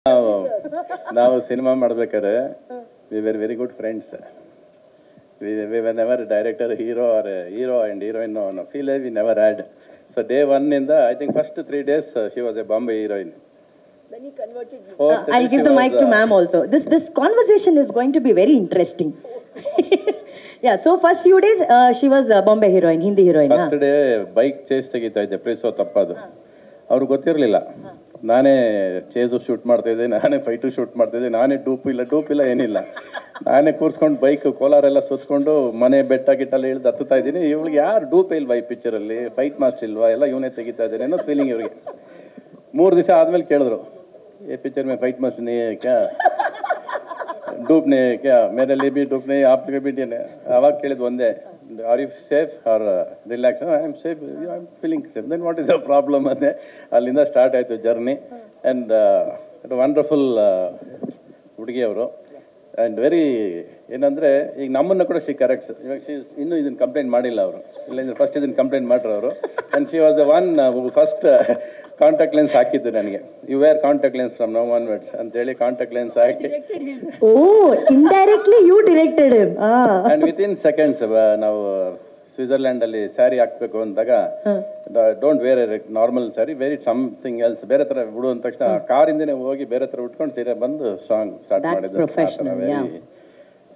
ನಾವು ಸಿನಿಮಾ ಮಾಡಬೇಕಾದ್ರೆ we were very good friends. We were never director, hero and heroine. No, feel like we never had. So day one in the, I think first 3 days she was a Bombay heroine. Then he converted you. I'll give the mic to ma'am also. This conversation is going to be very interesting. Yeah, so first few days she was Bombay heroine, Hindi heroine. First day bike chase ತೆಗಿತಾ ಇದ್ದೆ, ಪ್ರೇಸೋ ತಪ್ಪದು. ಅವ್ರಿಗೆ ಗೊತ್ತಿರಲಿಲ್ಲ. ನಾನೇ chase shoot ಮಾಡ್ತಾಯಿದ್ದೆ, ನಾನೇ fight shoot ಮಾಡ್ತಾಯಿದ್ದೆ, ನಾನೇ ಡೂಪ್ ಇಲ್ಲ ಏನಿಲ್ಲ. ನಾನೇ ಕೂರಿಸ್ಕೊಂಡು ಬೈಕ್ ಕೋಲಾರೆಲ್ಲ ಸುತ್ಕೊಂಡು ಮನೆ ಬೆಟ್ಟ ಗಿಟ್ಟೆಲ್ಲ ಇಳಿದು ಹತ್ತುತ್ತಾ ಇದ್ದೀನಿ. ಇವಳಿಗೆ ಯಾರು ಡೂಪ್ ಇಲ್ವಾ ಈ ಪಿಕ್ಚರಲ್ಲಿ, ಫೈಟ್ ಮಾಸ್ಟರ್ ಇಲ್ವಾ, ಎಲ್ಲ ಇವನೇ ತೆಗಿತಾ ಇದ್ದೇನೆ ಅನ್ನೋ ಫೀಲಿಂಗ್ ಇವ್ರಿಗೆ. 3 ದಿವಸ ಆದಮೇಲೆ ಕೇಳಿದ್ರು, ये पिक्चर में फाइट मस्ट नहीं है क्या, डूप नहीं है क्या, मेरे लिए भी डूप नहीं है, आप भी नहीं है. आवाज ಕೇಳಿದ್ದು ಒಂದೇ, are you safe are relax? I am safe, I am feeling safe. Then what is the problem ಅಂದೆ. ಅಲ್ಲಿಂದ ಸ್ಟಾರ್ಟ್ ಆಯಿತು ಜರ್ನಿ. ಆ್ಯಂಡ್ ವಂಡರ್ಫುಲ್ ಹುಡುಗಿ ಅವರು. ಆ್ಯಂಡ್ ವೆರಿ ಏನಂದರೆ, ಈಗ ನಮ್ಮನ್ನು ಕೂಡ ಶಿ ಕರೆಕ್ಟ್ಸ್. ಇವಾಗ ಇನ್ನೂ ಇದನ್ನು ಕಂಪ್ಲೇಂಟ್ ಮಾಡಿಲ್ಲ ಅವರು, ಇಲ್ಲ ಫಸ್ಟ್ ಇದನ್ನು ಕಂಪ್ಲೇಂಟ್ ಮಾಡ್ರು ಅವರು. And she was the one first contact lens ಹಾಕಿದ್ದು ನನಗೆ. You wear contact lens from now onwards ಅಂತೇಳಿ ಕಾಂಟ್ಯಾಕ್ಟ್ ಲೆನ್ಸ್ ಹಾಕಿ, indirectly you directed him. And within seconds ನಾವು ಸ್ವಿಟ್ಜರ್ಲ್ಯಾಂಡಲ್ಲಿ ಸ್ಯಾರಿ ಹಾಕಬೇಕು ಅಂದಾಗ, don't wear a normal sari, wear it something else, ಬೇರೆ ಥರ ಬಿಡು ಅಂದ ತಕ್ಷಣ ಕಾರಿಂದನೇ ಹೋಗಿ ಬೇರೆ ಥರ ಉಟ್ಕೊಂಡು ಸೀರೆ ಬಂದು ಸಾಂಗ್ ಸ್ಟಾರ್ಟ್ ಮಾಡಿದ್ದು.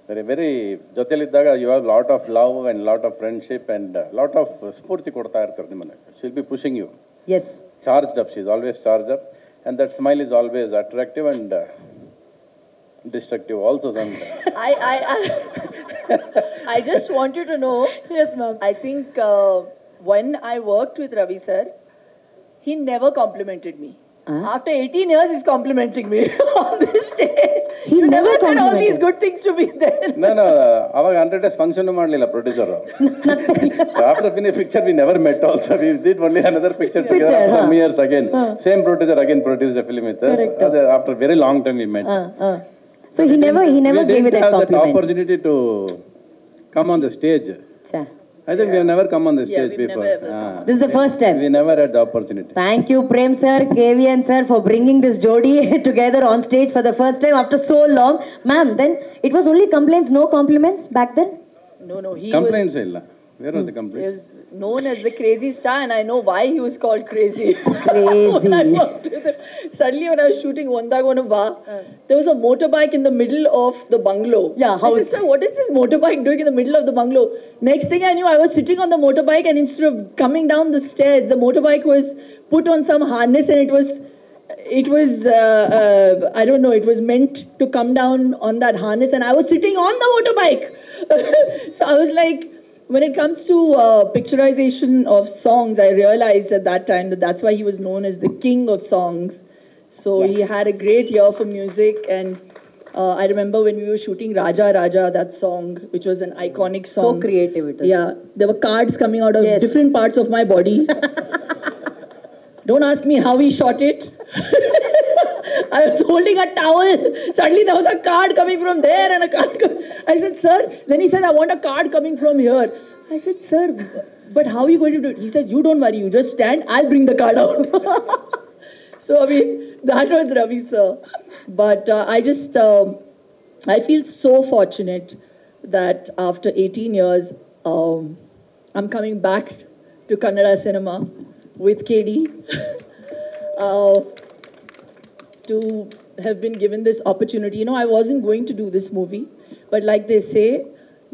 ವೆರಿ ವೆರಿ ಜೊತೆಲಿದ್ದಾಗ you have lot of love and lot of friendship and lot of ಸ್ಫೂರ್ತಿ ಕೊಡ್ತಾ ಇರ್ತಾರೆ ನಿಮ್ಮನ್ನು. She will be pushing you. Yes. Charged up, she is always charged up, and that smile is always attractive and destructive also sometimes. I just want you to know. Yes, ma'am. I think when I worked with Ravi sir, he never complimented me. After 18 years, he's complimenting me on this stage. He you never said all these good things to me then. No, aವಾಗ 100 days function ಮಾಡಲಿಲ್ಲ producer. After finish picture we never met also. We did only another picture together after some years again. Same producer again produced a film with us. After very long time we met. So he never gave you that compliment. That opportunity to come on the stage. I think we have never come on the stage before. This is the first time. We never had the opportunity. Thank you, Prem sir, KVN sir, for bringing this jodi together on stage for the first time after so long. Ma'am, then it was only complaints, no compliments back then? No, he complaints illa. Where was the He complaints? was known as the crazy star, and I know why he was called crazy. Crazy. When I worked with him. Suddenly, when I was shooting Ondagona, there was a motorbike in the middle of the bungalow. Yeah, I said, sir, what is this motorbike doing in the middle of the bungalow? Next thing I knew, I was sitting on the motorbike, and instead of coming down the stairs, the motorbike was put on some harness, and it was I don't know, it was meant to come down on that harness, and I was sitting on the motorbike. So I was like, when it comes to picturization of songs, I realized at that time that that's why he was known as the king of songs. So he had a great ear for music, and I remember when we were shooting Raja Raja, that song, which was an iconic song. So creative it is. Yeah, there were cards coming out of different parts of my body. Don't ask me how he shot it. I was holding a towel. Suddenly there was a card coming from there and a card. I said, sir. Then he said, I want a card coming from here. I said, sir, but how are you going to do it? He said, you don't worry. You just stand. I'll bring the card out. So, I mean, that was Ravi, sir. But I feel so fortunate that after 18 years, I'm coming back to Kannada cinema with KD. To have been given this opportunity. You know, I wasn't going to do this movie, but like they say,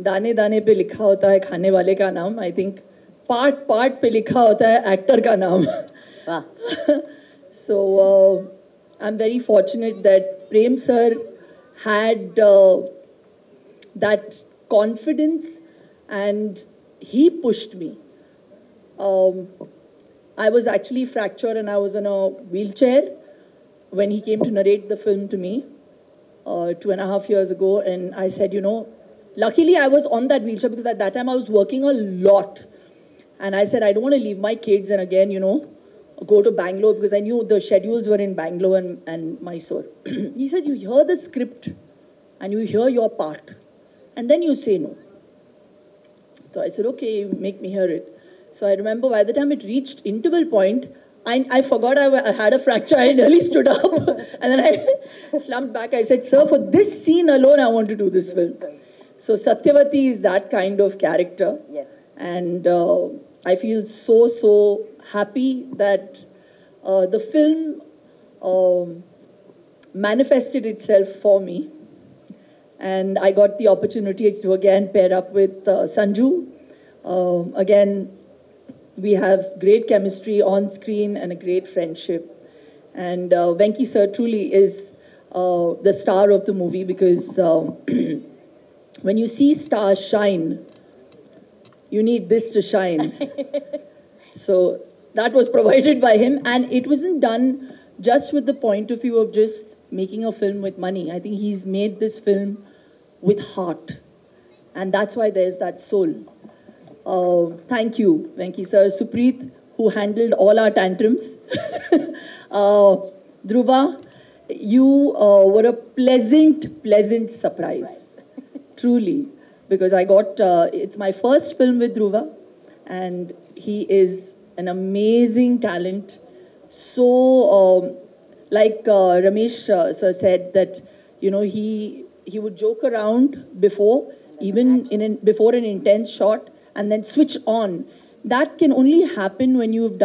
दाने दाने पे लिखा होता है खाने वाले का नाम. I think part पे लिखा होता है actor का नाम. So I'm very fortunate that Prem sir had that confidence, and he pushed me. I was actually fractured and I was in a wheelchair when he came to narrate the film to me 2.5 years ago. And I said, you know, luckily I was on that wheelchair because at that time I was working a lot. And I said, I don't want to leave my kids and again, you know, go to Bangalore, because I knew the schedules were in Bangalore and Mysore. He said, you hear the script and you hear your part and then you say no. So I said, okay, you make me hear it. So I remember by the time it reached interval point, I forgot I had a fracture. I nearly stood up and then I slumped back. I said, sir, for this scene alone, I want to do this film. So Satyavati is that kind of character. Yes. And I feel so happy that the film manifested itself for me. And I got the opportunity to again pair up with Sanju. Again, we have great chemistry on screen and a great friendship. And Venki sir truly is the star of the movie because when you see stars shine, you need this to shine. So that was provided by him, and it wasn't done just with the point of view of just making a film with money. I think he's made this film with heart, and that's why there's that soul. Thank you, Venki sir. Supreet, who handled all our tantrums. Dhruva, you were a pleasant surprise, truly, because I got, it's my first film with Dhruva, and he is an amazing talent. So, like Ramesh sir said that, you know, he would joke around before, even before an intense shot, and then switch on. That can only happen when you've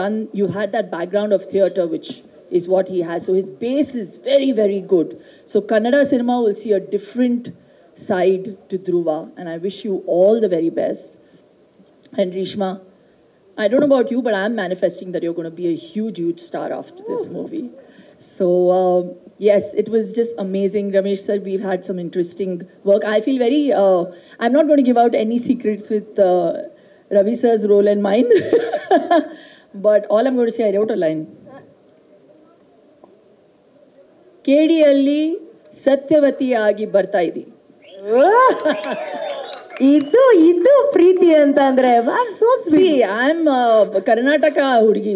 had that background of theatre, which is what he has. So his base is very good. So Kannada cinema will see a different side to Dhruva, and I wish you all the very best. And Rishma, I don't know about you, but I'm manifesting that you're going to be a huge star after this movie. So yes, it was just amazing. Ramesh sir, we've had some interesting work. I feel very, I'm not going to give out any secrets with Ravi sir's role and mine. But all I'm going to say, I wrote a line. KDಯಲ್ಲಿ ಸತ್ಯವತಿಯಾಗಿ ಬರ್ತಾ ಇದ್ದಿ. ಇದು ಪ್ರೀತಿ ಅಂತ ಅಂದ್ರೆ I'm Karnataka ಹುಡುಗಿ.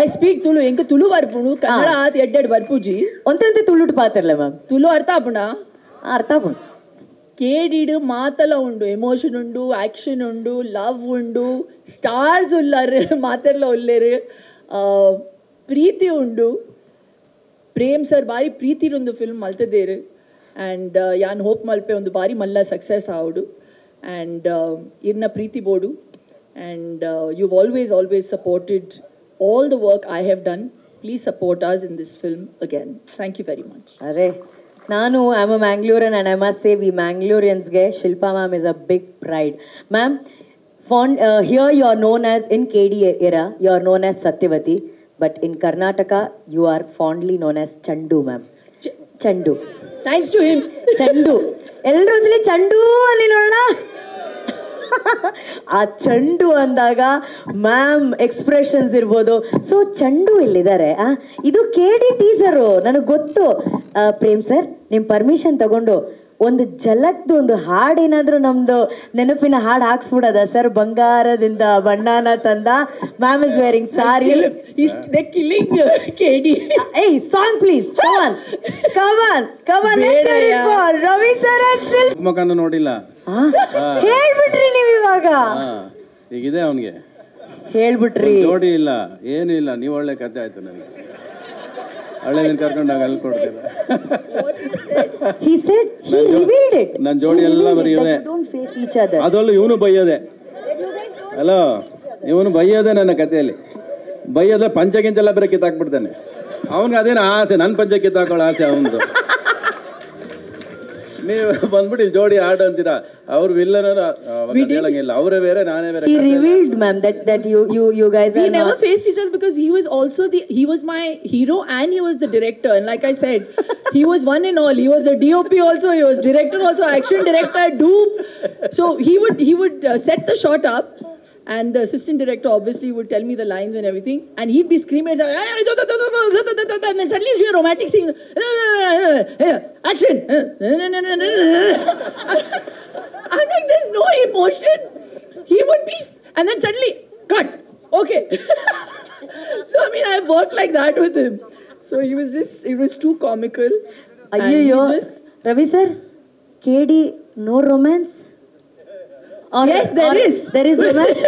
I speak Tulu. ಎಂಕ Tulu ಬರ್ಪುಣು Kannada ಆತ್ ಎಡ್ಡೆಡ್ ಬರ್ಪುಜಿ. ಒಂದಂತೆ ತುಳುಟ್ ಪಾತಿರ್ಲೆ ma'am. Tulu ಅರ್ಥ ಆಪುಣ? ಅರ್ಥ ಆಪುಣ. ಕೇಡಿಡು ಮಾತಲ್ಲ ಉಂಡು, ಎಮೋಷನ್ ಉಂಡು, ಆಕ್ಷನ್ ಉಂಡು, ಲವ್ ಉಂಡು, ಸ್ಟಾರ್ಸ್ ಉಲ್ಲಾರು ಮಾತೆಲ್ಲ ಉಲ್ಲೇರು, ಪ್ರೀತಿ ಉಂಡು. ಪ್ರೇಮ್ ಸರ್ ಬಾರಿ ಪ್ರೀತಿರೊಂದು ಫಿಲ್ಮ್ ಮಲ್ತದೇರು. And ಯಾನ್ ಹೋಪ್ ಮಲ್ಪೆ ಒಂದು ಬಾರಿ ಮಲ್ಲ ಸಕ್ಸಸ್ ಆವಡು. And ಇರ್ನ ಪ್ರೀತಿ ಬೋಡು. And you've always supported all the work I have done. Please support us in this film again. Thank you very much. I'm a Mangalorean, and I must say, we Mangaloreans, Shilpa ma'am is a big pride. Ma'am, here you are known as, in KD era, you are known as Satyavati, but in Karnataka, you are fondly known as Chandu, ma'am. Chandu. Thanks to him. Chandu. Elru Chandu ali nodna. ಆ ಚಂಡು ಅಂದಾಗ ma'am expressions ಇರ್ಬೋದು. So ಚಂಡು ಇಲ್ಲಿದ್ದಾರೆ. ಇದು KD teaser, ನನಗೆ ಗೊತ್ತು. Prem sir, ನಿಮ್ಮ ಪರ್ಮಿಷನ್ ತಗೊಂಡು ಒಂದು ಜಲಕ್ದು ಒಂದು ಹಾಡು ಏನಾದರೂ ನಮ್ದು ನೆನಪಿನ ಹಾಡು ಹಾಕ್ಸ್ಬಿಡೋದ ಸರ್? ಬಂಗಾರದಿಂದ ಬಣ್ಣನ ತಂದ, ಮ್ಯಾಮ್ ಇಸ್ ವೇರಿಂಗ್ ಸಾರಿ. ಏಯ್ song please, come on Ravi sir action. ಮುಖನ ನೋಡಿಲ್ಲ ಹೇಳ್ಬಿಟ್ರಿ ನೀವು ಇವಾಗ. ಈಗಿದೆ ಅವನಿಗೆ ಹೇಳ್ಬಿಟ್ರಿ. ಜೋಡಿ ಇಲ್ಲ, ಏನು ಇಲ್ಲ. ನೀವು ಒಳ್ಳೆ ಕಥೆ ಆಯ್ತು ನನಗೆ. ಹಳ್ಳಿನ ಕರ್ಕೊಂಡು ಅಲ್ಲಿ ಕೊಡ್ತೀರ. ನನ್ನ ಜೋಡಿ ಎಲ್ಲ ಬರೀ ಇವನೇ. ಅದರಲ್ಲೂ ಇವನು ಬೈಯೋದೆ. ಹಲೋ, ಇವನು ಬೈಯೋದೆ ನನ್ನ ಕಥೆಯಲ್ಲಿ. ಬೈಯೋದ ಪಂಚಗಿಂಚೆಲ್ಲ ಬರೀ ಕಿತ್ತಾಕ್ಬಿಡ್ತಾನೆ. ಅವನಿಗೆ ಅದೇನು ಆಸೆ, ನನ್ನ ಪಂಚ ಕಿತ್ತಾಕೊಳ್ಳೋ ಆಸೆ ಅವನದು. ನೀವು ಬಂದ್ಬಿಟ್ಟು ಜೋಡಿ ಆಡು ಅಂತೀರಾ. ಅವ್ರು ವಿಲ್ಲನರು ಹೇಳಂಗಿಲ್ಲ, ಅವರೇ ಬೇರೆ ನಾನೇ ಬೇರೆ. He revealed, ma'am, that you guys we never faced each other because he was my hero and he was the director. And like I said, he was one in all. He was a DOP also, he was director also, action director, dupe. So he would set the shot up, and the assistant director obviously would tell me the lines and everything, and he'd be screaming, and then suddenly it's a romantic scene. Action. I'm like, there's no emotion. He would be, and then suddenly, cut. Okay. So, I mean, I've worked like that with him. So it was too comical. Ayyo, Ravi sir, KD, no romance? Yes, there is. There is romance.